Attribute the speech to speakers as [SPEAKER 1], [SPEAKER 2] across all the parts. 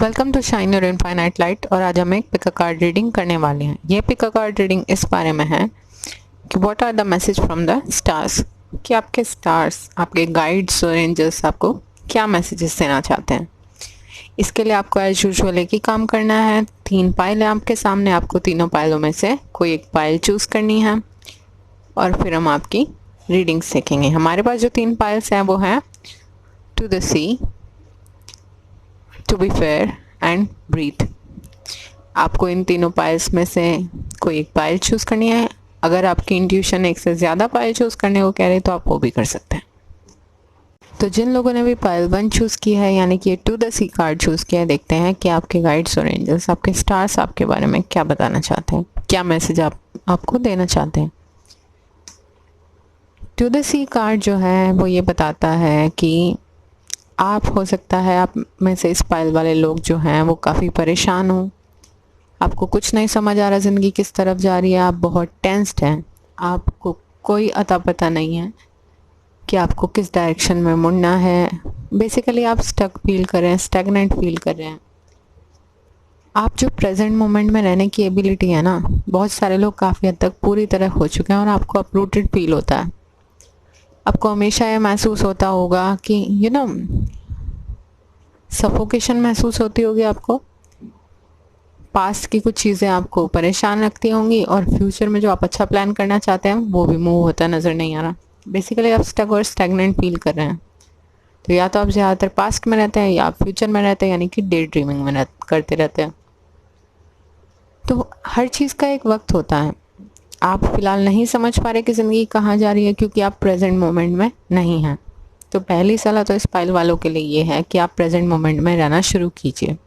[SPEAKER 1] Welcome to shine your infinite light. और आज हम एक पिक अ कार्ड रीडिंग करने वाले हैं। ये पिक अ कार्ड रीडिंग इस बारे में है कि what are the message from the stars, कि आपके स्टार्स, आपके गाइड्स और एंजल्स आपको क्या मैसेजेस देना चाहते हैं। इसके लिए आपको एज यूजुअल एक ही काम करना है। 3 पायल है आपके सामने, आपको तीनों पायलों में से कोई एक पायल चूज़ करनी है और फिर हम आपकी रीडिंग्स देखेंगे। हमारे पास जो 3 पायल्स हैं वो हैं to the sea, to be fair and breathe. आपको इन तीनों पायल्स में से कोई एक पायल चूज़ करनी है। अगर आपकी इंट्यूशन एक से ज़्यादा पायल चूज़ करने को कह रहे तो आप वो भी कर सकते हैं। तो जिन लोगों ने भी पायल 1 चूज़ की है, यानी कि to the sea card choose किया है, देखते हैं कि आपके गाइड्स और एंजल्स, आपके स्टार्स आपके बारे में क्या बताना चाहते हैं, क्या मैसेज आपको देना चाहते हैं। टू द सी कार्ड जो है वो ये बताता है कि आप, हो सकता है आप में से इस पायल वाले लोग जो हैं वो काफ़ी परेशान हो, आपको कुछ नहीं समझ आ रहा ज़िंदगी किस तरफ जा रही है, आप बहुत टेंस्ड हैं, आपको कोई अता पता नहीं है कि आपको किस डायरेक्शन में मुड़ना है। बेसिकली आप स्टक फील कर रहे हैं, स्टैग्नेंट फील कर रहे हैं। आप जो प्रेजेंट मोमेंट में रहने की एबिलिटी है ना, बहुत सारे लोग काफ़ी हद तक पूरी तरह हो चुके हैं और आपको अपरूटेड फील होता है। आपको हमेशा ये महसूस होता होगा कि सफोकेशन महसूस होती होगी आपको। पास्ट की कुछ चीज़ें आपको परेशान रखती होंगी और फ्यूचर में जो आप अच्छा प्लान करना चाहते हैं वो भी मूव होता नज़र नहीं आ रहा। बेसिकली आप स्टक और स्टैग्नेंट फील कर रहे हैं। तो या तो आप ज़्यादातर पास्ट में रहते हैं या आप फ्यूचर में रहते हैं, यानी कि डे ड्रीमिंग में करते रहते हैं। तो हर चीज़ का एक वक्त होता है। आप फिलहाल नहीं समझ पा रहे कि ज़िंदगी कहाँ जा रही है क्योंकि आप प्रेजेंट मोमेंट में नहीं हैं। तो पहली सलाह तो इस पाइल वालों के लिए ये है कि आप प्रेजेंट मोमेंट में रहना शुरू कीजिए।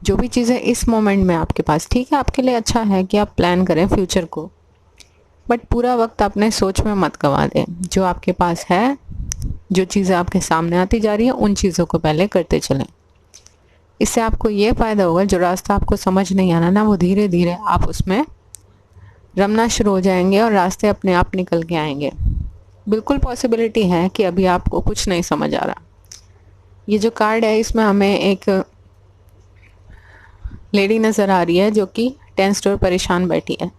[SPEAKER 1] जो भी चीज़ें इस मोमेंट में आपके पास, ठीक है, आपके लिए अच्छा है कि आप प्लान करें फ्यूचर को, बट पूरा वक्त अपने सोच में मत गंवा दें। जो आपके पास है, जो चीज़ें आपके सामने आती जा रही है, उन चीज़ों को पहले करते चलें। इससे आपको ये फ़ायदा होगा, जो रास्ता आपको समझ नहीं आना ना, वो धीरे धीरे आप उसमें रमना शुरू हो जाएंगे और रास्ते अपने आप निकल के आएंगे। बिल्कुल पॉसिबिलिटी है कि अभी आपको कुछ नहीं समझ आ रहा। ये जो कार्ड है इसमें हमें एक लेडी नज़र आ रही है जो कि टेंस्ड और परेशान बैठी है।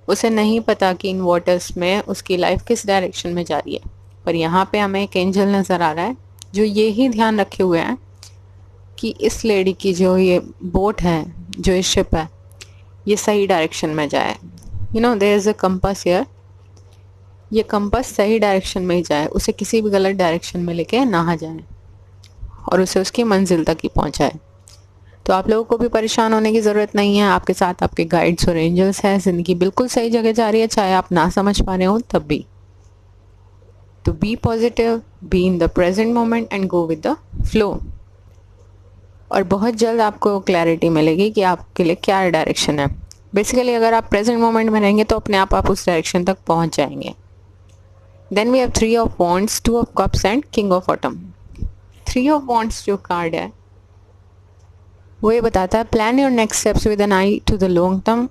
[SPEAKER 1] उसे नहीं पता कि इन वाटर्स में उसकी लाइफ किस डायरेक्शन में जा रही है। पर यहाँ पे हमें एक एंजल नज़र आ रहा है जो ये ही ध्यान रखे हुए हैं कि इस लेडी की जो ये बोट है, जो ये शिप है, ये सही डायरेक्शन में जाए। There is a compass here. ये कंपास सही डायरेक्शन में ही जाए, उसे किसी भी गलत डायरेक्शन में लेके ना जाए और उसे उसकी मंजिल तक ही पहुंचाए। तो आप लोगों को भी परेशान होने की ज़रूरत नहीं है। आपके साथ आपके गाइड्स और एंजल्स हैं। ज़िंदगी बिल्कुल सही जगह जा रही है, चाहे आप ना समझ पा रहे हो तब भी। तो be positive, be in the present moment and go with the flow. और बहुत जल्द आपको क्लैरिटी मिलेगी कि आपके लिए क्या डायरेक्शन है। बेसिकली अगर आप प्रेजेंट मोमेंट में रहेंगे तो अपने आप उस डायरेक्शन तक पहुंच जाएंगे। Then we have 3 of wands, 2 of cups and king of autumn. 3 of wands जो कार्ड है वो ये बताता है, plan your next steps with an eye to the long term,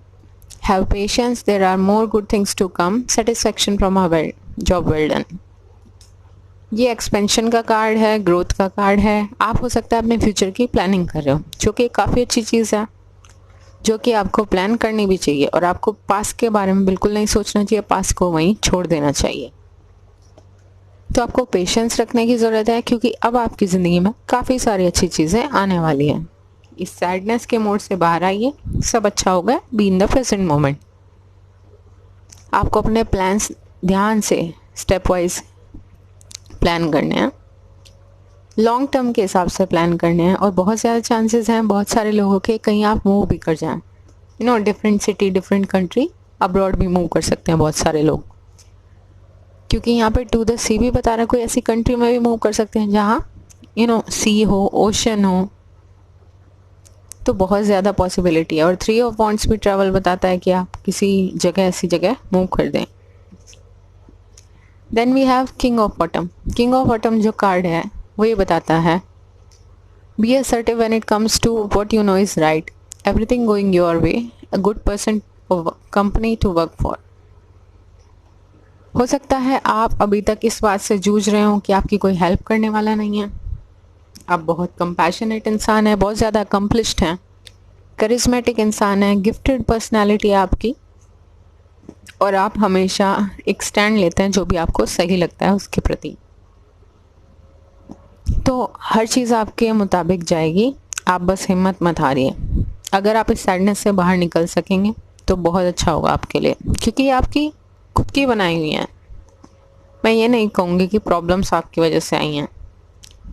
[SPEAKER 1] have patience, there are more good things to come, satisfaction from a job well done. ये expansion का card है, growth का कार्ड है। आप हो सकता है अपने फ्यूचर की प्लानिंग कर रहे हो, जो कि काफ़ी अच्छी चीज़ है, जो कि आपको प्लान करनी भी चाहिए। और आपको पास्ट के बारे में बिल्कुल नहीं सोचना चाहिए, पास्ट को वहीं छोड़ देना चाहिए। तो आपको पेशेंस रखने की ज़रूरत है क्योंकि अब आपकी ज़िंदगी में काफ़ी सारी अच्छी चीज़ें आने वाली हैं। इस सैडनेस के मोड से बाहर आइए, सब अच्छा होगा। B in the present moment. आपको अपने प्लान्स ध्यान से स्टेप वाइज प्लान करने हैं, लॉन्ग टर्म के हिसाब से प्लान करने हैं। और बहुत ज़्यादा चांसेस हैं बहुत सारे लोगों के, कहीं आप मूव भी कर जाएं। Different city, different country, abroad भी मूव कर सकते हैं बहुत सारे लोग, क्योंकि यहाँ पे टू द सी भी बता रहा है। कोई ऐसी कंट्री में भी मूव कर सकते हैं जहाँ सी हो, ओशन हो। तो बहुत ज़्यादा पॉसिबिलिटी है। और 3 ऑफ वॉन्ड्स भी ट्रैवल बताता है कि आप किसी जगह, ऐसी जगह मूव कर दें। Then we have king of autumn. King of autumn जो कार्ड है वो ये बताता है, be assertive when it comes to what you know is right, everything going your way, a good person company to work for. हो सकता है आप अभी तक इस बात से जूझ रहे हो कि आपकी कोई हेल्प करने वाला नहीं है, आप बहुत कंपैशनेट इंसान है, बहुत ज़्यादा अकम्पलिश्ड हैं, करिश्मेटिक इंसान है, गिफ्टेड पर्सनालिटी है आपकी, और आप हमेशा एक स्टैंड लेते हैं जो भी आपको सही लगता है उसके प्रति। तो हर चीज़ आपके मुताबिक जाएगी, आप बस हिम्मत मत हारिए। अगर आप इस सैडनेस से बाहर निकल सकेंगे तो बहुत अच्छा होगा आपके लिए, क्योंकि ये आपकी खुद की बनाई हुई हैं। मैं ये नहीं कहूँगी कि प्रॉब्लम्स आपकी वजह से आई हैं,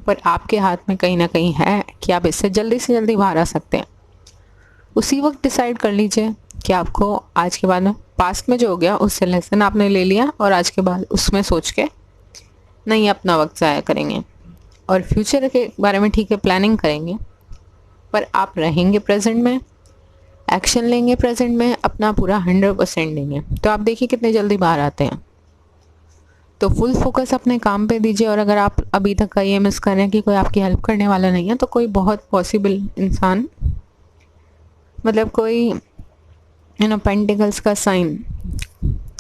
[SPEAKER 1] पर आपके हाथ में कहीं ना कहीं है कि आप इससे जल्दी से जल्दी बाहर आ सकते हैं। उसी वक्त डिसाइड कर लीजिए कि आपको आज के बाद में, पास्ट में जो हो गया उससे लेसन आपने ले लिया, और आज के बाद उसमें सोच के नहीं अपना वक्त ज़ाया करेंगे, और फ्यूचर के बारे में ठीक है प्लानिंग करेंगे, पर आप रहेंगे प्रेजेंट में, एक्शन लेंगे प्रेजेंट में, अपना पूरा 100% देंगे, तो आप देखिए कितने जल्दी बाहर आते हैं। तो फुल फोकस अपने काम पे दीजिए। और अगर आप अभी तक का ये मिस कर रहे हैं कि कोई आपकी हेल्प करने वाला नहीं है, तो कोई बहुत पॉसिबल इंसान, मतलब कोई पेंटिकल्स का साइन,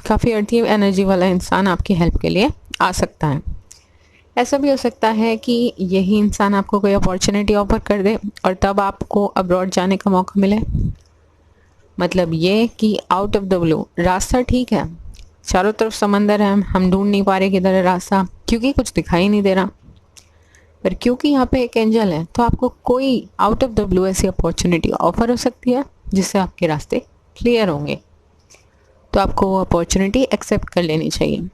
[SPEAKER 1] काफ़ी अर्थी एनर्जी वाला इंसान आपकी हेल्प के लिए आ सकता है। ऐसा भी हो सकता है कि यही इंसान आपको कोई अपॉर्चुनिटी ऑफर कर दे और तब आपको अब्रॉड जाने का मौका मिले। मतलब ये कि आउट ऑफ द ब्लू रास्ता ठीक है, चारों तरफ समंदर है, हम ढूंढ नहीं पा रहे किधर है रास्ता, क्योंकि कुछ दिखाई नहीं दे रहा, पर क्योंकि यहाँ पे एक एंजल है तो आपको कोई आउट ऑफ द ब्लू ऐसी अपॉर्चुनिटी ऑफर हो सकती है जिससे आपके रास्ते क्लियर होंगे। तो आपको वो अपॉर्चुनिटी एक्सेप्ट कर लेनी चाहिए।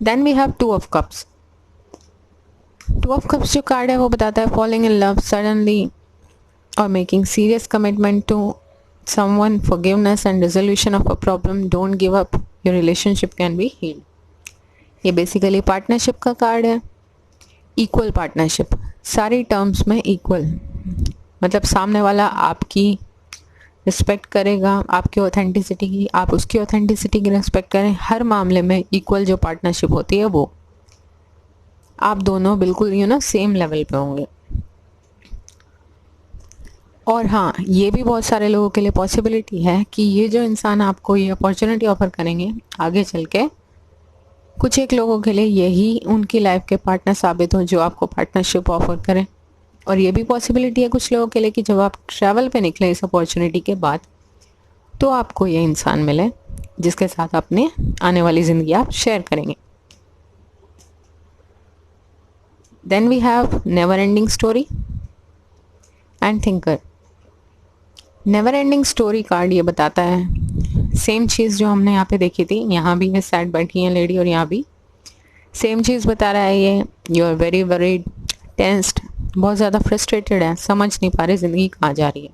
[SPEAKER 1] Then we have 2 of cups. 2 of cups जो कार्ड है वो बताता है फॉलिंग इन लव सडनली और making serious commitment to someone, forgiveness and resolution of a problem, don't give up, your relationship can be healed. ये basically partnership का card है, equal partnership, सारी टर्म्स में इक्वल, मतलब सामने वाला आपकी रिस्पेक्ट करेगा, आपकी ऑथेंटिसिटी की, आप उसकी ऑथेंटिसिटी की रिस्पेक्ट करें, हर मामले में इक्वल जो पार्टनरशिप होती है वो, आप दोनों बिल्कुल सेम लेवल पे होंगे। और हाँ, ये भी बहुत सारे लोगों के लिए पॉसिबिलिटी है कि ये जो इंसान आपको ये अपॉर्चुनिटी ऑफर करेंगे आगे चल के, कुछ एक लोगों के लिए यही उनकी लाइफ के पार्टनर साबित हो जो आपको पार्टनरशिप ऑफर करें। और ये भी पॉसिबिलिटी है कुछ लोगों के लिए कि जब आप ट्रैवल पे निकले इस अपॉर्चुनिटी के बाद, तो आपको ये इंसान मिले जिसके साथ अपने आने वाली ज़िंदगी आप शेयर करेंगे। Then we have never ending story and thinker. Never ending story card ये बताता है सेम चीज़ जो हमने यहाँ पे देखी थी, यहाँ भी है सैड बैठी है लेडी, और यहाँ भी सेम चीज़ बता रहा है ये, you are very worried, tensed, बहुत ज़्यादा फ्रस्ट्रेटेड है, समझ नहीं पा रहे ज़िंदगी कहाँ जा रही है,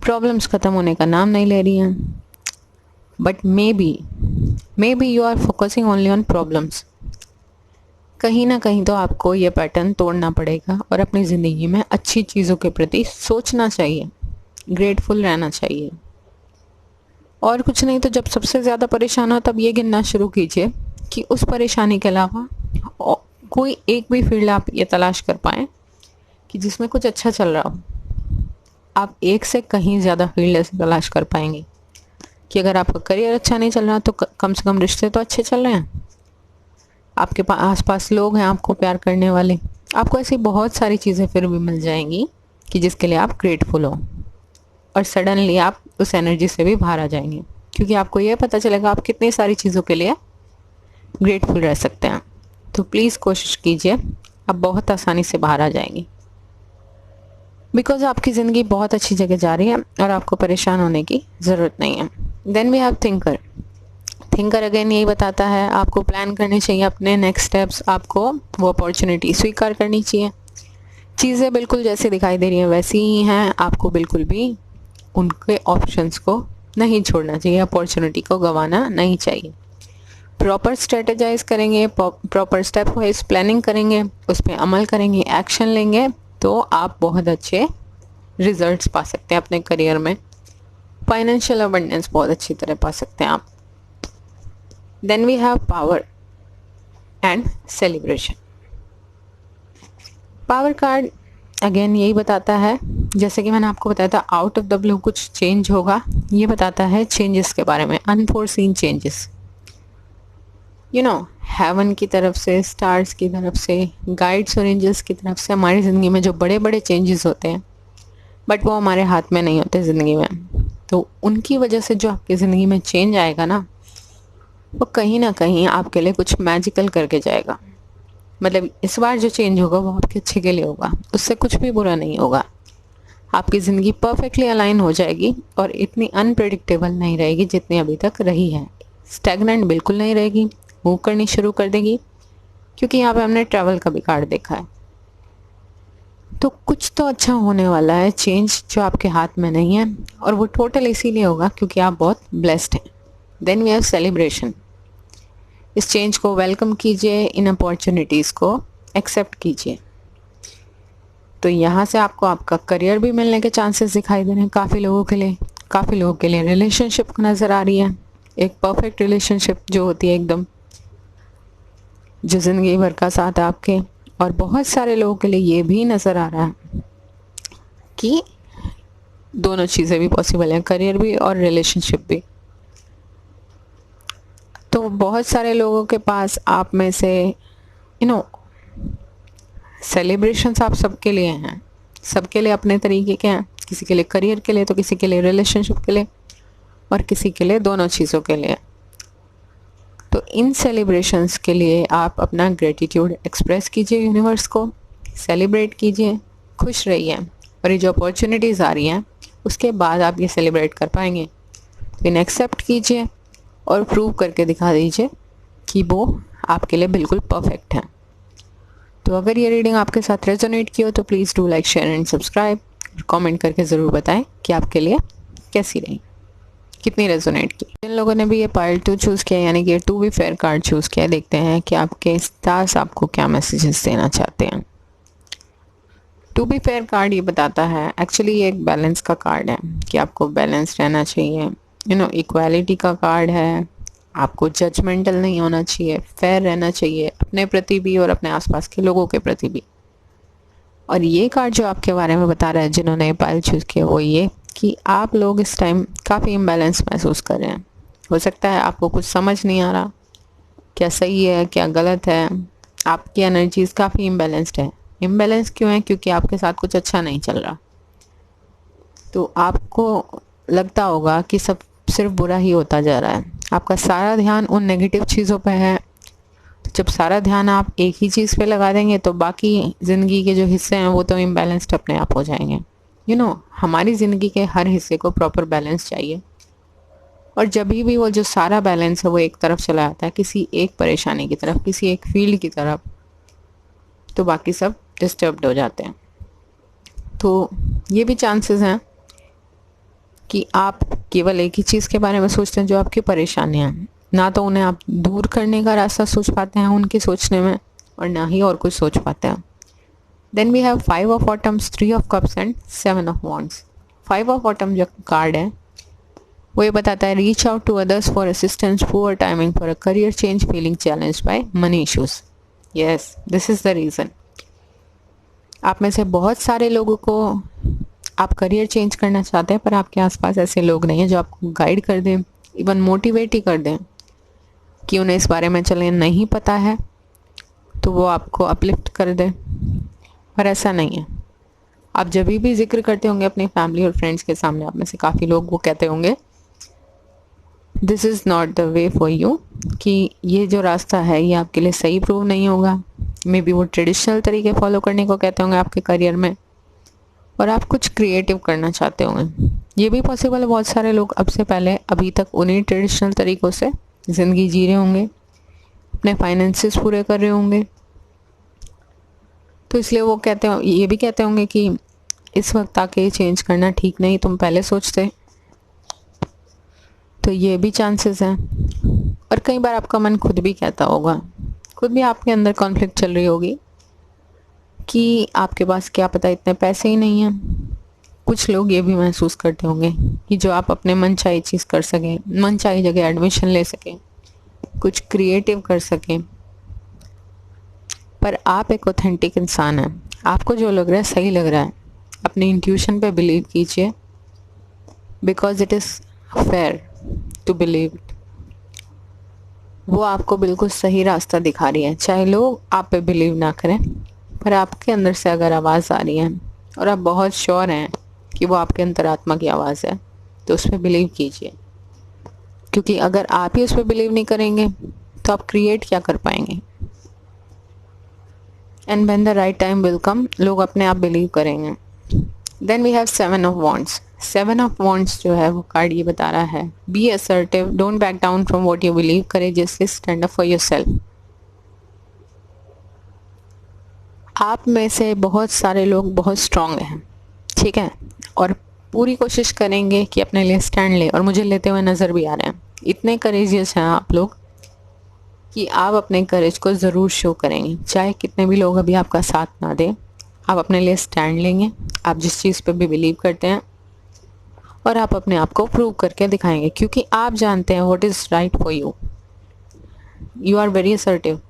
[SPEAKER 1] प्रॉब्लम्स ख़त्म होने का नाम नहीं ले रही हैं, but maybe you are focusing only on problems. कहीं ना कहीं तो आपको ये पैटर्न तोड़ना पड़ेगा और अपनी ज़िंदगी में अच्छी चीज़ों के प्रति सोचना चाहिए, ग्रेटफुल रहना चाहिए। और कुछ नहीं तो जब सबसे ज़्यादा परेशान हो तब ये गिनना शुरू कीजिए कि उस परेशानी के अलावा कोई एक भी फील्ड आप ये तलाश कर पाएँ कि जिसमें कुछ अच्छा चल रहा हो। आप एक से कहीं ज़्यादा फील्ड ऐसे तलाश कर पाएंगे कि अगर आपका करियर अच्छा नहीं चल रहा तो कम से कम रिश्ते तो अच्छे चल रहे हैं, आपके पास आसपास लोग हैं आपको प्यार करने वाले, आपको ऐसी बहुत सारी चीज़ें फिर भी मिल जाएंगी कि जिसके लिए आप ग्रेटफुल हो, और सडनली आप उस एनर्जी से भी बाहर आ जाएंगे, क्योंकि आपको यह पता चलेगा आप कितनी सारी चीज़ों के लिए ग्रेटफुल रह सकते हैं। तो प्लीज़ कोशिश कीजिए, आप बहुत आसानी से बाहर आ जाएंगे, बिकॉज आपकी ज़िंदगी बहुत अच्छी जगह जा रही है और आपको परेशान होने की ज़रूरत नहीं है। Then we have thinker. Thinker again यही बताता है आपको प्लान करने चाहिए अपने नेक्स्ट स्टेप्स, आपको वो अपॉर्चुनिटी स्वीकार करनी चाहिए। चीज़ें बिल्कुल जैसे दिखाई दे रही हैं वैसी ही हैं, आपको बिल्कुल भी उनके ऑप्शंस को नहीं छोड़ना चाहिए, अपॉर्चुनिटी को गंवाना नहीं चाहिए। प्रॉपर स्ट्रेटेजाइज करेंगे, प्रॉपर स्टेप वाइज प्लानिंग करेंगे, उस पर अमल करेंगे, एक्शन लेंगे, तो आप बहुत अच्छे रिजल्ट्स पा सकते हैं अपने करियर में। फाइनेंशियल अबंडेंस बहुत अच्छी तरह पा सकते हैं आप। Then we have power and celebration. Power card again यही बताता है, जैसे कि मैंने आपको बताया था आउट ऑफ द ब्लू कुछ चेंज होगा, ये बताता है चेंजेस के बारे में, अनफोर्सीन चेंजेस। हेवन की तरफ से, स्टार्स की तरफ से, गाइड्स और एंजल्स की तरफ से हमारी ज़िंदगी में जो बड़े बड़े चेंजेस होते हैं, बट वो हमारे हाथ में नहीं होते ज़िंदगी में। तो उनकी वजह से जो आपकी ज़िंदगी में चेंज आएगा ना, वो कहीं ना कहीं आपके लिए कुछ मैजिकल करके जाएगा। मतलब इस बार जो चेंज होगा वो आपके अच्छे के लिए होगा, उससे कुछ भी बुरा नहीं होगा। आपकी ज़िंदगी परफेक्टली अलाइन हो जाएगी और इतनी अनप्रेडिक्टेबल नहीं रहेगी जितनी अभी तक रही है। स्टैग्नेंट बिल्कुल नहीं रहेगी, मूव करनी शुरू कर देगी, क्योंकि यहाँ पे हमने ट्रैवल का भी कार्ड देखा है। तो कुछ तो अच्छा होने वाला है, चेंज जो आपके हाथ में नहीं है, और वो टोटल इसीलिए होगा क्योंकि आप बहुत ब्लेस्ड हैं। Then we have celebration. इस चेंज को वेलकम कीजिए, इन अपॉर्चुनिटीज़ को एक्सेप्ट कीजिए। तो यहाँ से आपको आपका करियर भी मिलने के चांसेस दिखाई दे रहे हैं काफ़ी लोगों के लिए। काफ़ी लोगों के लिए रिलेशनशिप नज़र आ रही है, एक परफेक्ट रिलेशनशिप जो होती है एकदम, जो ज़िंदगी भर का साथ है आपके। और बहुत सारे लोगों के लिए ये भी नज़र आ रहा है कि दोनों चीज़ें भी पॉसिबल हैं, करियर भी और रिलेशनशिप भी। तो बहुत सारे लोगों के पास आप में से सेलिब्रेशंस आप सबके लिए हैं, सबके लिए अपने तरीके के हैं। किसी के लिए करियर के लिए, तो किसी के लिए रिलेशनशिप के लिए, और किसी के लिए दोनों चीज़ों के लिए। तो इन सेलिब्रेशंस के लिए आप अपना ग्रेटिट्यूड एक्सप्रेस कीजिए, यूनिवर्स को सेलिब्रेट कीजिए, खुश रहिए। और ये जो अपॉर्चुनिटीज़ आ रही हैं उसके बाद आप ये सेलिब्रेट कर पाएंगे। तो इन्हें एक्सेप्ट कीजिए और प्रूव करके दिखा दीजिए कि वो आपके लिए बिल्कुल परफेक्ट है। तो अगर ये रीडिंग आपके साथ रेजोनेट की हो तो please do like, share and subscribe, और कमेंट करके ज़रूर बताएं कि आपके लिए कैसी रही, कितनी रेजोनेट की। जिन लोगों ने भी ये पाइल 2 चूज़ किया, यानी कि 2 भी फेयर कार्ड चूज़ किया, देखते हैं कि आपके स्टार्स आपको क्या मैसेजेस देना चाहते हैं। 2 भी फेयर कार्ड ये बताता है, एक्चुअली ये एक बैलेंस का कार्ड है कि आपको बैलेंस रहना चाहिए, इक्वालिटी का कार्ड है। आपको जजमेंटल नहीं होना चाहिए, फेयर रहना चाहिए अपने प्रति भी और अपने आसपास के लोगों के प्रति भी। और ये कार्ड जो आपके बारे में बता रहा है, जिन्होंने पाइल चूज़ किया, वो ये कि आप लोग इस टाइम काफ़ी इम्बैलेंस महसूस कर रहे हैं। हो सकता है आपको कुछ समझ नहीं आ रहा, क्या सही है क्या गलत है। आपकी एनर्जीज काफ़ी इम्बैलेंस्ड है। इम्बैलेंस क्यों है? क्योंकि आपके साथ कुछ अच्छा नहीं चल रहा। तो आपको लगता होगा कि सब सिर्फ बुरा ही होता जा रहा है, आपका सारा ध्यान उन नेगेटिव चीज़ों पे है। तो जब सारा ध्यान आप एक ही चीज़ पे लगा देंगे तो बाकी ज़िंदगी के जो हिस्से हैं वो तो इम्बैलेंस्ड अपने आप हो जाएंगे। हमारी ज़िंदगी के हर हिस्से को प्रॉपर बैलेंस चाहिए, और जब भी वो जो सारा बैलेंस है वो एक तरफ चला जाता है, किसी एक परेशानी की तरफ, किसी एक फील्ड की तरफ, तो बाकी सब डिस्टर्ब्ड हो जाते हैं। तो ये भी चांसेस हैं कि आप केवल एक ही चीज़ के बारे में सोचते हैं जो आपकी परेशानियाँ हैं, ना तो उन्हें आप दूर करने का रास्ता सोच पाते हैं उनके सोचने में, और ना ही और कुछ सोच पाते हैं। Then we have 5 of autumns, 3 of cups and 7 of wands. 5 of autumn जो कार्ड है वो ये बताता है, reach out to others for assistance, poor timing for a career change, feeling challenged by money issues. Yes, this is the reason. आप में से बहुत सारे लोगों को आप करियर चेंज करना चाहते हैं, पर आपके आसपास ऐसे लोग नहीं हैं जो आपको गाइड कर दें, इवन मोटिवेट ही कर दें कि उन्हें इस बारे में चलें नहीं पता है तो वो आपको अपलिफ्ट कर दें। पर ऐसा नहीं है। आप जब भी जिक्र करते होंगे अपनी फैमिली और फ्रेंड्स के सामने, आप में से काफ़ी लोग वो कहते होंगे this is not the way for you, कि ये जो रास्ता है ये आपके लिए सही प्रूव नहीं होगा। मे बी वो ट्रेडिशनल तरीके फॉलो करने को कहते होंगे आपके करियर में, और आप कुछ क्रिएटिव करना चाहते होंगे। ये भी पॉसिबल है, बहुत सारे लोग अब से पहले अभी तक उन्हीं ट्रेडिशनल तरीक़ों से ज़िंदगी जी रहे होंगे, अपने फाइनेंसेस पूरे कर रहे होंगे। तो इसलिए वो ये भी कहते होंगे कि इस वक्त आके चेंज करना ठीक नहीं, तुम पहले सोचते। तो ये भी चांसेस हैं। और कई बार आपका मन खुद भी कहता होगा, खुद भी आपके अंदर कॉन्फ्लिक्ट चल रही होगी कि आपके पास क्या पता इतने पैसे ही नहीं हैं। कुछ लोग ये भी महसूस करते होंगे कि जो आप अपने मन चाही चीज़ कर सकें, मन चाही जगह एडमिशन ले सकें, कुछ क्रिएटिव कर सकें। पर आप एक ऑथेंटिक इंसान हैं, आपको जो लग रहा है सही लग रहा है, अपनी इंट्यूशन पे बिलीव कीजिए, because it is fair to believe it. वो आपको बिल्कुल सही रास्ता दिखा रही है, चाहे लोग आप पे बिलीव ना करें, पर आपके अंदर से अगर आवाज़ आ रही है और आप बहुत श्योर हैं कि वो आपके अंतरात्मा की आवाज़ है, तो उस पर बिलीव कीजिए। क्योंकि अगर आप ही उस पर बिलीव नहीं करेंगे तो आप क्रिएट क्या कर पाएंगे। And when the right time will come, लोग अपने आप बिलीव करेंगे। Then we have 7 of wands. 7 of wands जो है वो कार्ड ये बता रहा है, be assertive, don't back down from what you believe, courageously stand up for yourself. आप में से बहुत सारे लोग बहुत स्ट्रांग हैं, ठीक है, और पूरी कोशिश करेंगे कि अपने लिए स्टैंड ले, और मुझे लेते हुए नज़र भी आ रहे हैं। इतने करेजियस हैं आप लोग कि आप अपने करेज को ज़रूर शो करेंगे, चाहे कितने भी लोग अभी आपका साथ ना दें। आप अपने लिए स्टैंड लेंगे, आप जिस चीज़ पे भी बिलीव करते हैं, और आप अपने आप को प्रूव करके दिखाएंगे, क्योंकि आप जानते हैं what is right for you. You are very assertive,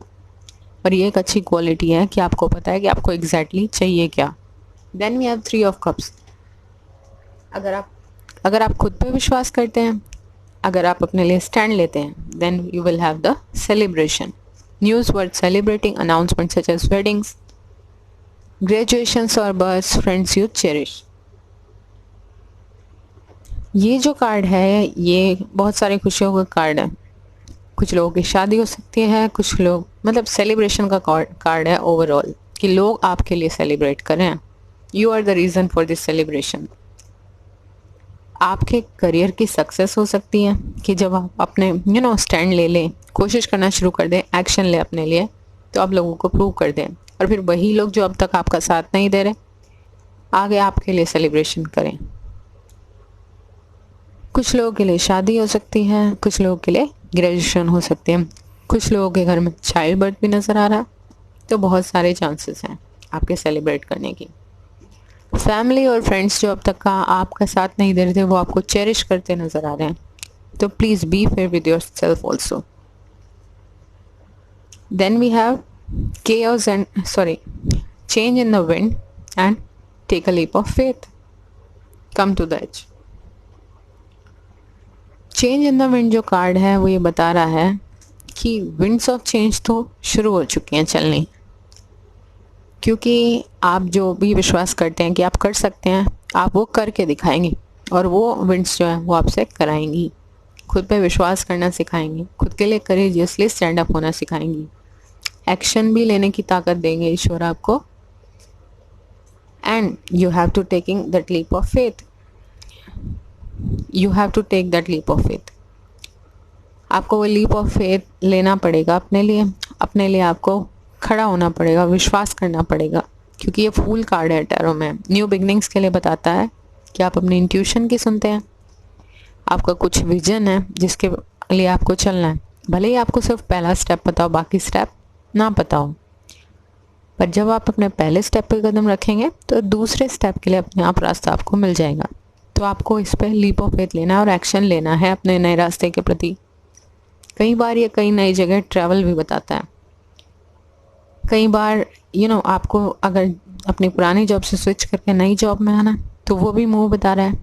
[SPEAKER 1] और ये एक अच्छी क्वालिटी है कि आपको पता है कि आपको एग्जैक्टली चाहिए क्या। Then we have 3 of cups. अगर आप खुद पे विश्वास करते हैं, अगर आप अपने लिए स्टैंड लेते हैं, then you will have the celebration. News worth celebrating, announcement such as weddings, graduations और बर्थ्स, फ्रेंड्स यू चेरिश। ये जो कार्ड है ये बहुत सारी खुशियों का कार्ड है। कुछ लोगों की शादी हो सकती है, कुछ लोग मतलब सेलिब्रेशन का कार्ड है ओवरऑल, कि लोग आपके लिए सेलिब्रेट करें। You are the reason for this celebration. आपके करियर की सक्सेस हो सकती है कि जब आप अपने स्टैंड ले लें, कोशिश करना शुरू कर दें, एक्शन ले अपने लिए, तो आप लोगों को प्रूव कर दें, और फिर वही लोग जो अब तक आपका साथ नहीं दे रहे, आगे आपके लिए सेलिब्रेशन करें। कुछ लोगों के लिए शादी हो सकती है, कुछ लोगों के लिए ग्रेजुएशन हो सकती है, कुछ लोगों के घर में चाइल्ड बर्थ भी नज़र आ रहा है। तो बहुत सारे चांसेस हैं आपके सेलिब्रेट करने की। फैमिली और फ्रेंड्स जो अब तक का आपका साथ नहीं दे रहे थे, वो आपको चेरिश करते नज़र आ रहे हैं। तो please be fair with yourself also. Then we have chaos and change in the wind and take a leap of faith, come to the edge। Change in the wind जो card है वो ये बता रहा है कि winds of change तो शुरू हो चुकी हैं चलनी, क्योंकि आप जो भी विश्वास करते हैं कि आप कर सकते हैं, आप वो करके दिखाएंगे, और वो विंड्स जो है वो आपसे कराएंगी। खुद पे विश्वास करना सिखाएंगी, खुद के लिए करेजियसली स्टैंड अप होना सिखाएंगी, एक्शन भी लेने की ताकत देंगे ईश्वर आपको। And you have to taking that leap of faith. You have to take that leap of faith. आपको वो लीप ऑफ फेथ लेना पड़ेगा अपने लिए आपको खड़ा होना पड़ेगा, विश्वास करना पड़ेगा, क्योंकि ये फूल कार्ड है टैरो में। न्यू बिगनिंग्स के लिए बताता है कि आप अपनी इंट्यूशन की सुनते हैं, आपका कुछ विजन है जिसके लिए आपको चलना है, भले ही आपको सिर्फ पहला स्टेप पता हो, बाकी स्टेप ना पता हो, पर जब आप अपने पहले स्टेप पे कदम रखेंगे तो दूसरे स्टेप के लिए अपने आप रास्ता आपको मिल जाएगा। तो आपको इस पर लीप ऑफ फेथ लेना है और एक्शन लेना है अपने नए रास्ते के प्रति। कई बार ये कई नई जगह ट्रैवल भी बताता है। कई बार आपको अगर अपनी पुरानी जॉब से स्विच करके नई जॉब में आना, तो वो भी मूव बता रहा है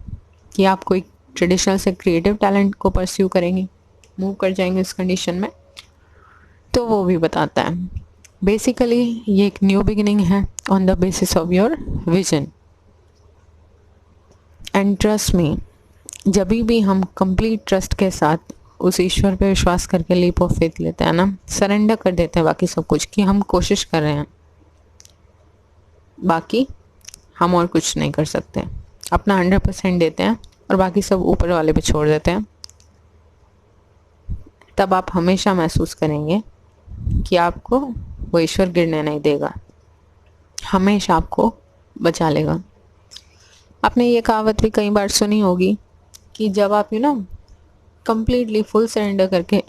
[SPEAKER 1] कि आप कोई ट्रेडिशनल से क्रिएटिव टैलेंट को परस्यू करेंगे, मूव कर जाएंगे इस कंडीशन में, तो वो भी बताता है। बेसिकली ये एक न्यू बिगिनिंग है on the basis of your vision. And trust me, जब भी हम कंप्लीट ट्रस्ट के साथ उस ईश्वर पे विश्वास करके लीप ऑफ फेथ लेते हैं ना, सरेंडर कर देते हैं बाकी सब कुछ, कि हम कोशिश कर रहे हैं, बाकी हम और कुछ नहीं कर सकते, अपना 100% देते हैं और बाकी सब ऊपर वाले पे छोड़ देते हैं, तब आप हमेशा महसूस करेंगे कि आपको वो ईश्वर गिरने नहीं देगा, हमेशा आपको बचा लेगा। आपने ये कहावत भी कई बार सुनी होगी कि जब आप कंप्लीटली फुल सरेंडर करके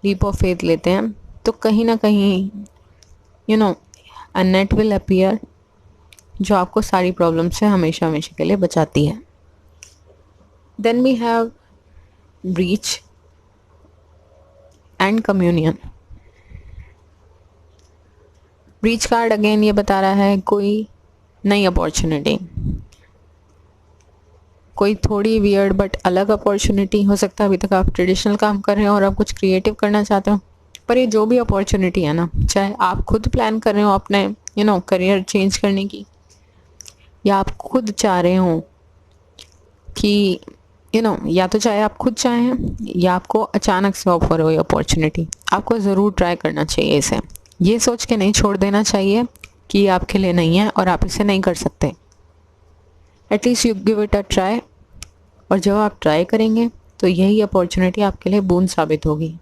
[SPEAKER 1] लीप ऑफ फेथ लेते हैं, तो कहीं ना कहीं अ नेट विल अपीयर, जो आपको सारी प्रॉब्लम से हमेशा हमेशा के लिए बचाती है। Then we have breach and communion. Breach card again ये बता रहा है कोई नई अपॉर्चुनिटी, कोई थोड़ी वियर्ड बट अलग अपॉर्चुनिटी हो सकता है। अभी तक आप ट्रेडिशनल काम कर रहे हो और आप कुछ क्रिएटिव करना चाहते हो, पर ये जो भी अपॉर्चुनिटी है ना, चाहे आप खुद प्लान कर रहे हो अपने करियर चेंज करने की, या आप खुद चाह रहे हो कि या तो चाहे आप खुद चाहें या आपको अचानक से ऑफर हो ये अपॉर्चुनिटी, आपको ज़रूर ट्राई करना चाहिए इसे। ये सोच के नहीं छोड़ देना चाहिए कि ये आपके लिए नहीं है और आप इसे नहीं कर सकते। At least you give it a try, और जब आप ट्राई करेंगे तो यही अपॉर्चुनिटी आपके लिए बूंद साबित होगी।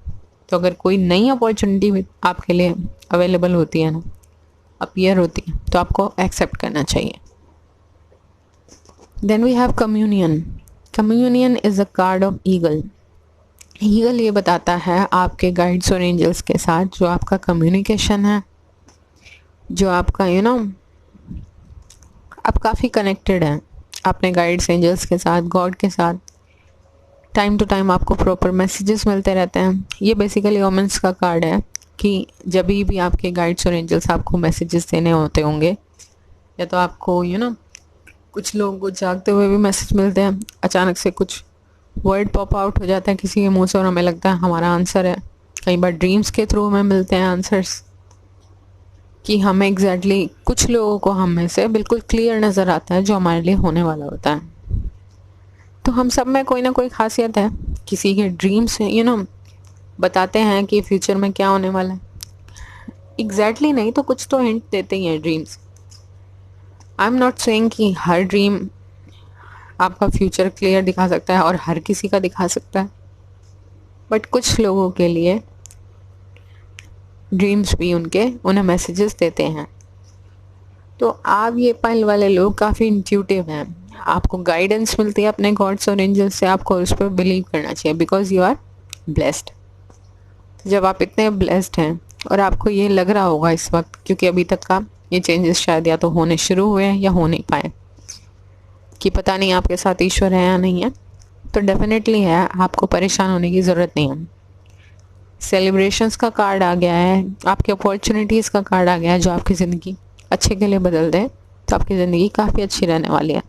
[SPEAKER 1] तो अगर कोई नई अपॉर्चुनिटी आपके लिए अवेलेबल होती है ना, अपीयर होती है, तो आपको एक्सेप्ट करना चाहिए। Then we have communion. Communion is a card of eagle. Eagle ये बताता है आपके गाइड्स और एंजल्स के साथ जो आपका कम्युनिकेशन है, जो आपका आप काफ़ी कनेक्टेड हैं अपने गाइड्स एंजल्स के साथ, गॉड के साथ। टाइम टू टाइम आपको प्रॉपर मैसेजेस मिलते रहते हैं। ये बेसिकली ओमेंस का कार्ड है कि जब भी आपके गाइड्स और एंजल्स आपको मैसेजेस देने होते होंगे, या तो आपको कुछ लोगों को जागते हुए भी मैसेज मिलते हैं, अचानक से कुछ वर्ड पॉप आउट हो जाता है किसी के मुंह से और हमें लगता है हमारा आंसर है। कई बार ड्रीम्स के थ्रू हमें मिलते हैं आंसर्स, कि हमें एग्जैक्टली कुछ लोगों को हम में से बिल्कुल क्लियर नज़र आता है जो हमारे लिए होने वाला होता है। तो हम सब में कोई ना कोई खासियत है। किसी के ड्रीम्स बताते हैं कि फ्यूचर में क्या होने वाला है। एग्जैक्टली नहीं तो कुछ तो हिंट देते ही हैं dreams. I am not saying कि हर ड्रीम आपका फ्यूचर क्लियर दिखा सकता है और हर किसी का दिखा सकता है, बट कुछ लोगों के लिए ड्रीम्स भी उन्हें मैसेजेस देते हैं। तो आप ये पहल वाले लोग काफ़ी इंट्यूटिव हैं, आपको गाइडेंस मिलती है अपने गॉड्स और एंजल्स से, आपको उस पर बिलीव करना चाहिए बिकॉज यू आर ब्लेस्ड। जब आप इतने ब्लेस्ड हैं और आपको ये लग रहा होगा इस वक्त, क्योंकि अभी तक का ये चेंजेस शायद या तो होने शुरू हुए हैं या हो नहीं पाए, कि पता नहीं आपके साथ ईश्वर है या नहीं है, तो डेफिनेटली है, आपको परेशान होने की ज़रूरत नहीं है। सेलिब्रेशंस का कार्ड आ गया है, आपके अपॉर्चुनिटीज़ का कार्ड आ गया है जो आपकी ज़िंदगी अच्छे के लिए बदल दे, तो आपकी ज़िंदगी काफ़ी अच्छी रहने वाली है।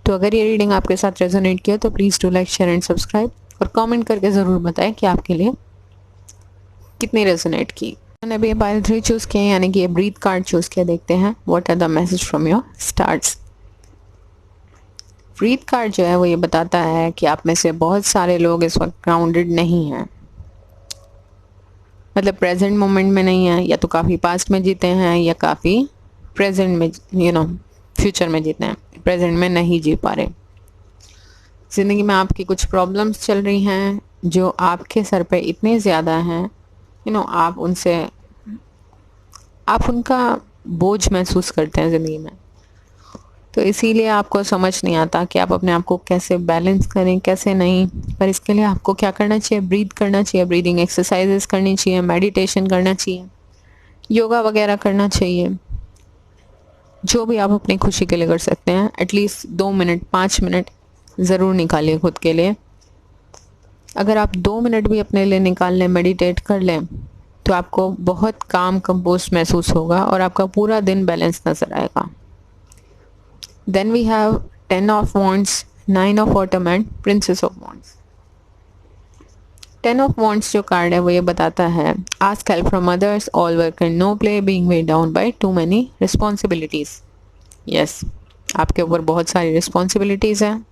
[SPEAKER 1] तो अगर ये रीडिंग आपके साथ रेजोनेट किया तो please do like, share and subscribe, और कमेंट करके ज़रूर बताएं कि आपके लिए कितनी रेजोनेट की। मैंने अभी पाइल 3 चूज़ किए, यानी कि ये ब्रीथ कार्ड चूज़ किया। देखते हैं what are the message from your stars. Breathe card जो है वो ये बताता है कि आप में से बहुत सारे लोग इस वक्त ग्राउंडेड नहीं हैं, मतलब प्रेजेंट मोमेंट में नहीं है, या तो काफ़ी पास्ट में जीते हैं या काफ़ी प्रेजेंट में फ्यूचर में जीते हैं, प्रेजेंट में नहीं जी पा रहे। ज़िंदगी में आपकी कुछ प्रॉब्लम्स चल रही हैं जो आपके सर पे इतने ज़्यादा हैं, आप उनका बोझ महसूस करते हैं ज़िंदगी में। तो इसीलिए आपको समझ नहीं आता कि आप अपने आप को कैसे बैलेंस करें, कैसे नहीं। पर इसके लिए आपको क्या करना चाहिए? ब्रीथ करना चाहिए, ब्रीदिंग एक्सरसाइजेस करनी चाहिए, मेडिटेशन करना चाहिए, योगा वगैरह करना चाहिए, जो भी आप अपनी खुशी के लिए कर सकते हैं। एटलीस्ट 2 मिनट 5 मिनट ज़रूर निकालिए खुद के लिए। अगर आप 2 मिनट भी अपने लिए निकाल लें, मेडिटेट कर लें, तो आपको बहुत काम कंपोस्ट महसूस होगा और आपका पूरा दिन बैलेंस नज़र आएगा। Then we have 10 of Wands, 9 of Autumn and Princess of Wands. 10 of Wands जो कार्ड है वो ये बताता है, ask help from others, all work and no play, being weighed down by too many responsibilities. Yes, आपके ऊपर बहुत सारी रिस्पॉन्सिबिलिटीज़ हैं,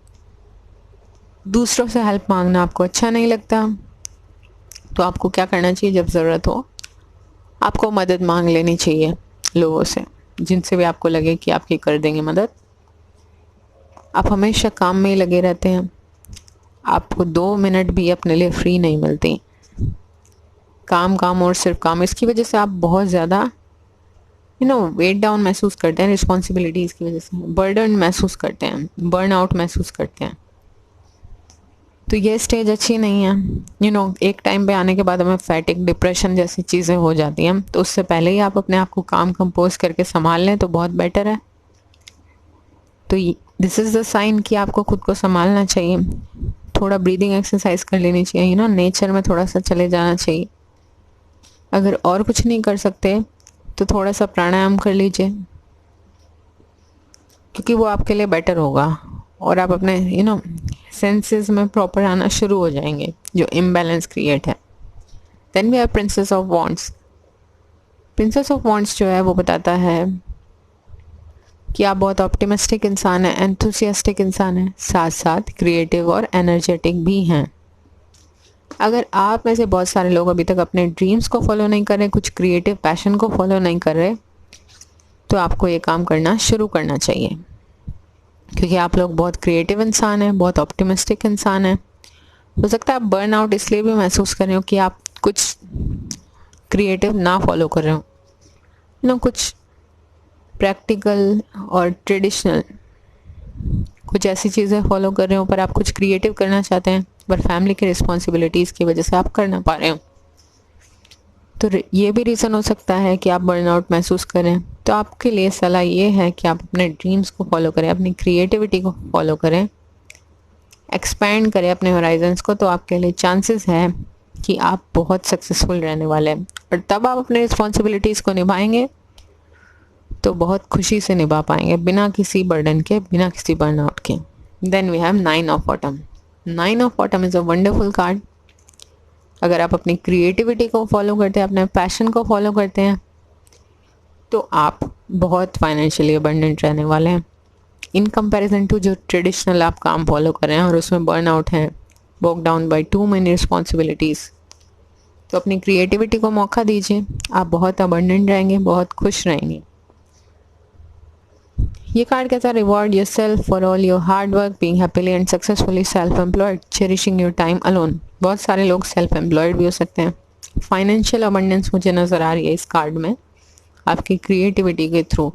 [SPEAKER 1] दूसरों से हेल्प मांगना आपको अच्छा नहीं लगता, तो आपको क्या करना चाहिए? जब ज़रूरत हो आपको मदद मांग लेनी चाहिए लोगों से, जिनसे भी आपको लगे कि आपकी कर देंगे मदद। आप हमेशा काम में ही लगे रहते हैं, आपको 2 मिनट भी अपने लिए फ्री नहीं मिलती। काम काम और सिर्फ काम, इसकी वजह से आप बहुत ज़्यादा वेट डाउन महसूस करते हैं, रिस्पॉन्सिबिलिटीज़ की वजह से बर्डन महसूस करते हैं, बर्न आउट महसूस करते हैं। तो ये स्टेज अच्छी नहीं है। एक टाइम पे आने के बाद हमें फैटिक, डिप्रेशन जैसी चीज़ें हो जाती हैं, तो उससे पहले ही आप अपने आप को काम कंपोज करके संभाल लें तो बहुत बेटर है। तो दिस इज़ द साइन कि आपको खुद को संभालना चाहिए। थोड़ा ब्रीदिंग एक्सरसाइज कर लेनी चाहिए, नेचर में थोड़ा सा चले जाना चाहिए। अगर और कुछ नहीं कर सकते तो थोड़ा सा प्राणायाम कर लीजिए, क्योंकि वो आपके लिए बेटर होगा। और आप अपने सेंसेस में प्रॉपर आना शुरू हो जाएंगे, जो इम्बैलेंस क्रिएट है। Then we have princess of wands. Princess of wands जो है वो बताता है कि आप बहुत ऑप्टिमिस्टिक इंसान हैं, एंथुसियास्टिक इंसान हैं, साथ साथ क्रिएटिव और एनर्जेटिक भी हैं। अगर आप में से बहुत सारे लोग अभी तक अपने ड्रीम्स को फॉलो नहीं कर रहे, कुछ क्रिएटिव पैशन को फॉलो नहीं कर रहे, तो आपको ये काम करना शुरू करना चाहिए, क्योंकि आप लोग बहुत क्रिएटिव इंसान हैं, बहुत ऑप्टिमिस्टिक इंसान हैं। हो सकता है आप बर्नआउट इसलिए भी महसूस कर रहे हो कि आप कुछ क्रिएटिव ना फॉलो कर रहे हो, कुछ प्रैक्टिकल और ट्रेडिशनल कुछ ऐसी चीज़ें फॉलो कर रहे हो, पर आप कुछ क्रिएटिव करना चाहते हैं, पर फैमिली की रिस्पॉन्सिबिलिटीज़ की वजह से आप कर ना पा रहे हो। तो ये भी रीज़न हो सकता है कि आप बर्नआउट महसूस करें। तो आपके लिए सलाह ये है कि आप अपने ड्रीम्स को फॉलो करें, अपनी क्रिएटिविटी को फॉलो करें, एक्सपैंड करें अपने होराइजन्स को। तो आपके लिए चांसेस है कि आप बहुत सक्सेसफुल रहने वाले हैं, और तब आप अपने रिस्पॉन्सिबिलिटीज़ को निभाएंगे तो बहुत खुशी से निभा पाएंगे, बिना किसी बर्डन के, बिना किसी बर्नआउट के। Then we have 9 of autumn. 9 of autumn is a wonderful card. अगर आप अपनी क्रिएटिविटी को फॉलो करते हैं, अपने पैशन को फॉलो करते हैं, तो आप बहुत फाइनेंशियली अबंडेंट रहने वाले हैं, इन कंपैरिजन टू जो ट्रेडिशनल आप काम फॉलो कर रहे हैं और उसमें बर्नआउट है, bog down by too many responsibilities. तो अपनी क्रिएटिविटी को मौका दीजिए, आप बहुत अबंडेंट रहेंगे, बहुत खुश रहेंगे। ये कार्ड कहता है reward your self for all your hard work, being happily and successfully self employed, cherishing your time alone. बहुत सारे लोग सेल्फ एम्प्लॉयड भी हो सकते हैं। फाइनेंशियल अबंडेंस मुझे नज़र आ रही है इस कार्ड में। आपकी क्रिएटिविटी के थ्रू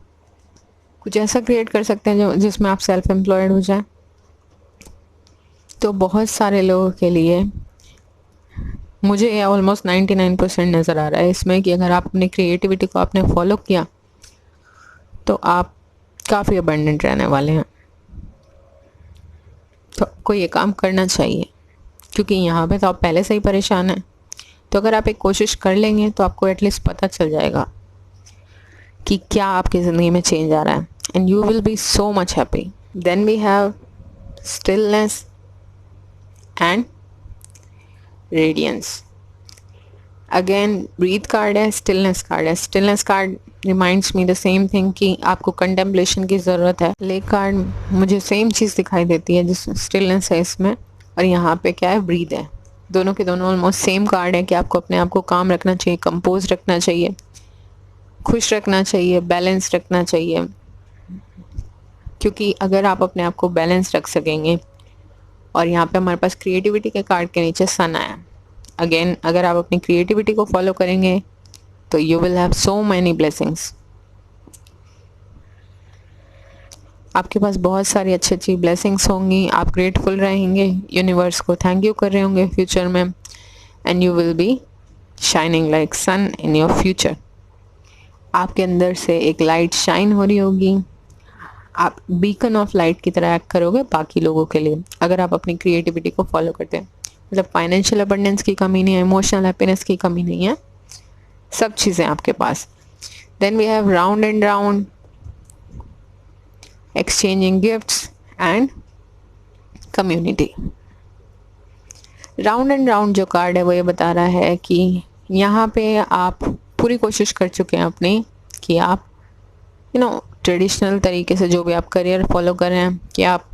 [SPEAKER 1] कुछ ऐसा क्रिएट कर सकते हैं जो जिसमें आप सेल्फ एम्प्लॉयड हो जाए। तो बहुत सारे लोगों के लिए मुझे ये ऑलमोस्ट 99% नज़र आ रहा है इसमें कि अगर आप अपनी क्रिएटिविटी को आपने फॉलो किया तो आप काफ़ी अबंडेंट रहने वाले हैं। तो आपको ये काम करना चाहिए, क्योंकि यहाँ पे तो आप पहले से ही परेशान हैं। तो अगर आप एक कोशिश कर लेंगे तो आपको एटलीस्ट पता चल जाएगा कि क्या आपकी ज़िंदगी में चेंज आ रहा है, and you will be so much happy. Then we have stillness and radiance. Again breathe card है, स्टिलनेस कार्ड है। Stillness card reminds me the same thing कि आपको कंटेम्पलेशन की ज़रूरत है। लेक कार्ड मुझे सेम चीज़ दिखाई देती है, जिस स्टिलनेस है इसमें, और यहाँ पे क्या है, ब्रीथ है। दोनों के दोनों ऑलमोस्ट सेम कार्ड है कि आपको अपने आप को काम रखना चाहिए, कंपोज रखना चाहिए, खुश रखना चाहिए, बैलेंस रखना चाहिए। क्योंकि अगर आप अपने आप को बैलेंस रख सकेंगे, और यहाँ पे हमारे पास क्रिएटिविटी के कार्ड के नीचे सन आया। अगेन अगर आप अपनी क्रिएटिविटी को फॉलो करेंगे तो you will have so many blessings. आपके पास बहुत सारी अच्छी अच्छी ब्लेसिंग्स होंगी, आप ग्रेटफुल रहेंगे, यूनिवर्स को थैंक यू कर रहे होंगे फ्यूचर में, and you will be shining like sun in your future. आपके अंदर से एक लाइट शाइन हो रही होगी, आप बीकन ऑफ लाइट की तरह एक्ट करोगे बाकी लोगों के लिए, अगर आप अपनी क्रिएटिविटी को फॉलो करते हैं। मतलब फाइनेंशियल अबंडेंस की कमी नहीं है, इमोशनल हैप्पीनेस की कमी नहीं है, सब चीज़ें आपके पास। Then we have round and round, exchanging gifts and community. Round and round जो कार्ड है वो ये बता रहा है कि यहाँ पे आप पूरी कोशिश कर चुके हैं अपनी, कि आप ट्रेडिशनल तरीके से जो भी आप करियर फॉलो कर रहे हैं, कि आप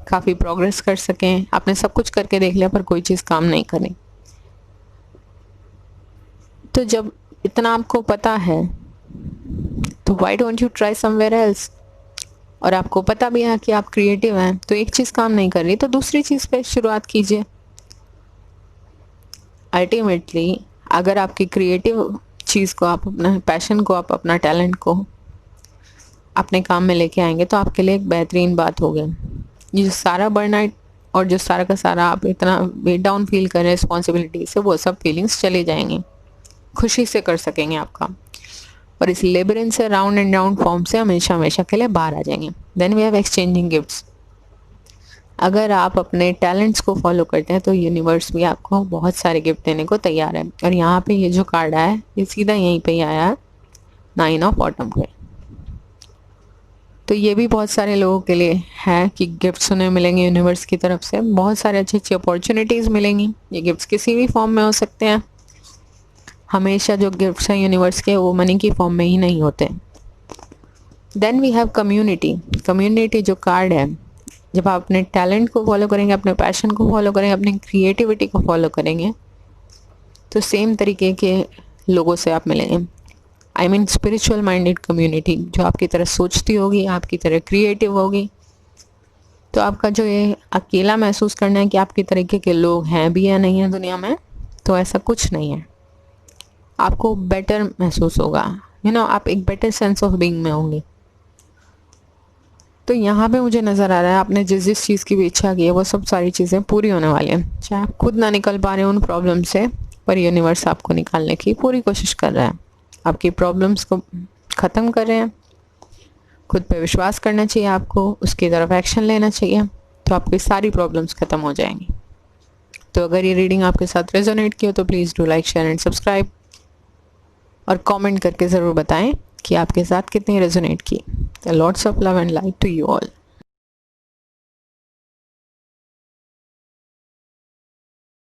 [SPEAKER 1] काफ़ी प्रोग्रेस कर सकें। आपने सब कुछ करके देख लिया पर कोई चीज़ काम नहीं करी। तो जब इतना आपको पता है तो why don't you try somewhere else. और आपको पता भी है कि आप क्रिएटिव हैं, तो एक चीज़ काम नहीं कर रही तो दूसरी चीज़ पे शुरुआत कीजिए। अल्टीमेटली अगर आपकी क्रिएटिव चीज़ को, आप अपना पैशन को, आप अपना टैलेंट को अपने काम में लेके आएंगे तो आपके लिए एक बेहतरीन बात होगी। ये जो सारा बर्नआउट और जो सारा का सारा आप इतना वेट डाउन फील कर रहे हैं रिस्पॉन्सिबिलिटी से, वो सब फीलिंग्स चले जाएंगी, खुशी से कर सकेंगे आप काम, और इस लेबरिन से, राउंड एंड राउंड फॉर्म से हमेशा हमेशा के लिए बाहर आ जाएंगे। Then we have exchanging gifts. अगर आप अपने टैलेंट्स को फॉलो करते हैं तो यूनिवर्स भी आपको बहुत सारे गिफ्ट देने को तैयार है। और यहाँ पे ये जो कार्ड आया है ये सीधा यहीं पे ही आया है, 9 ऑफ ऑटम पे। तो ये भी बहुत सारे लोगों के लिए है कि गिफ्ट्स उन्हें मिलेंगे यूनिवर्स की तरफ से, बहुत सारे अच्छी अच्छी अपॉर्चुनिटीज़ मिलेंगी। ये गिफ्ट्स किसी भी फॉर्म में हो सकते हैं। हमेशा जो गिफ्ट्स हैं यूनिवर्स के वो मनी की फॉर्म में ही नहीं होते। Then we have community. Community जो कार्ड है, जब आप अपने टैलेंट को फॉलो करेंगे, अपने पैशन को फॉलो करेंगे, अपनी क्रिएटिविटी को फॉलो करेंगे, तो सेम तरीके के लोगों से आप मिलेंगे। I mean spiritual minded community जो आपकी तरह सोचती होगी, आपकी तरह क्रिएटिव होगी। तो आपका जो ये अकेला महसूस करना है कि आपकी तरीके के लोग हैं भी या नहीं है दुनिया में, तो ऐसा कुछ नहीं है। आपको बेटर महसूस होगा, आप एक बेटर सेंस ऑफ बीइंग में होंगे। तो यहाँ पे मुझे नज़र आ रहा है आपने जिस जिस चीज़ की भी इच्छा की है वो सब सारी चीज़ें पूरी होने वाली हैं। चाहे आप खुद ना निकल पा रहे हो उन प्रॉब्लम से, पर यूनिवर्स आपको निकालने की पूरी कोशिश कर रहा है। आपकी प्रॉब्लम्स को ख़त्म कर रहे हैं। खुद पे विश्वास करना चाहिए आपको, उसकी तरफ एक्शन लेना चाहिए, तो आपकी सारी प्रॉब्लम्स ख़त्म हो जाएंगी। तो अगर ये रीडिंग आपके साथ रेजोनेट की हो तो please do like, share and subscribe, और कमेंट करके ज़रूर बताएं कि आपके साथ कितनी रेजोनेट की। Lots of love and light to you all.